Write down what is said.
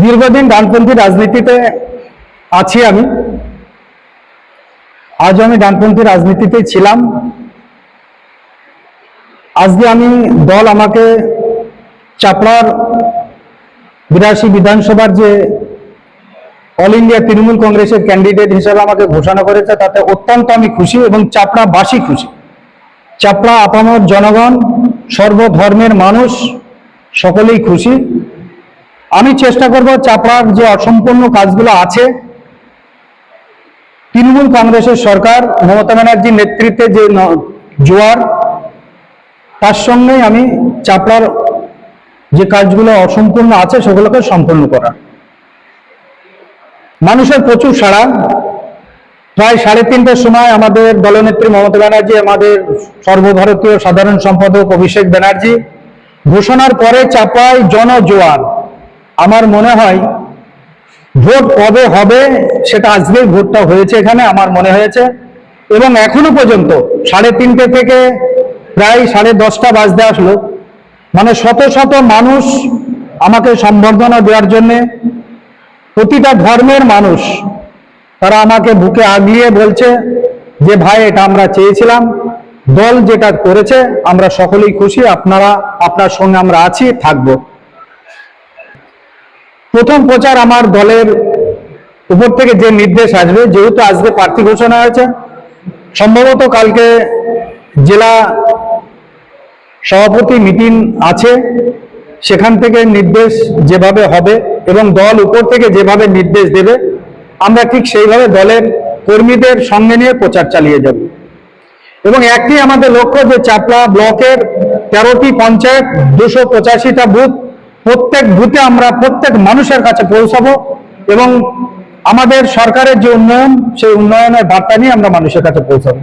দীর্ঘদিন ডানপন্থী রাজনীতিতে আছি আমি। আজ আমি ডানপন্থী রাজনীতিতে ছিলাম। আজকে আমি দল আমাকে চাপড়ার 82 বিধানসভার যে অল ইন্ডিয়া তৃণমূল কংগ্রেসের ক্যান্ডিডেট হিসেবে আমাকে ঘোষণা করেছে, তাতে অত্যন্ত আমি খুশি এবং চাপড়াবাসী খুশি। চাপড়া আপামর জনগণ, সর্বধর্মের মানুষ সকলেই খুশি। আমি চেষ্টা করব চাপড়ার যে অসম্পূর্ণ কাজগুলো আছে, তৃণমূল কংগ্রেসের সরকার মমতা ব্যানার্জির নেতৃত্বে যে জোয়ার, তার সঙ্গেই আমি চাপড়ার যে কাজগুলো অসম্পূর্ণ আছে সেগুলোকে সম্পূর্ণ করা। মানুষের প্রচুর সাড়া। প্রায় 3:30টার সময় আমাদের দলনেত্রী মমতা ব্যানার্জি, আমাদের সর্বভারতীয় সাধারণ সম্পাদক অভিষেক ব্যানার্জি ঘোষণার পরে চাপায় জনজোয়ার। আমার মনে হয় ভোট কবে হবে সেটা আজকেই ভোটটা হয়েছে এখানে, আমার মনে হয়েছে। এবং এখনো পর্যন্ত 3:30 থেকে প্রায় 10:30 বাজতে আসলো, মানে শত শত মানুষ আমাকে সম্বর্ধনা দেওয়ার জন্যে, প্রতিটা ধর্মের মানুষ তারা আমাকে বুকে আগলিয়ে বলছে যে ভাই, এটা আমরা চেয়েছিলাম, দল যেটা করেছে আমরা সকলেই খুশি, আপনার সঙ্গে আমরা আছি, থাকবো। প্রথম প্রচার আমার দলের উপর থেকে যে নির্দেশ আসবে, যেহেতু আজকে প্রার্থী ঘোষণা হয়েছে, সম্ভবত কালকে জেলা সভাপতি মিটিং আছে, সেখান থেকে নির্দেশ যেভাবে হবে এবং দল উপর থেকে যেভাবে নির্দেশ দেবে, আমরা ঠিক সেইভাবে দলের কর্মীদের সঙ্গে নিয়ে প্রচার চালিয়ে যাব। এবং একটি আমাদের লক্ষ্য যে চাপড়া ব্লকের 13টি পঞ্চায়েত, 285টা বুথ, প্রত্যেক বুথে আমরা প্রত্যেক মানুষের কাছে পৌঁছাবো এবং আমাদের সরকারের যে উন্নয়ন, সেই উন্নয়নের বার্তা নিয়ে আমরা মানুষের কাছে পৌঁছাবো।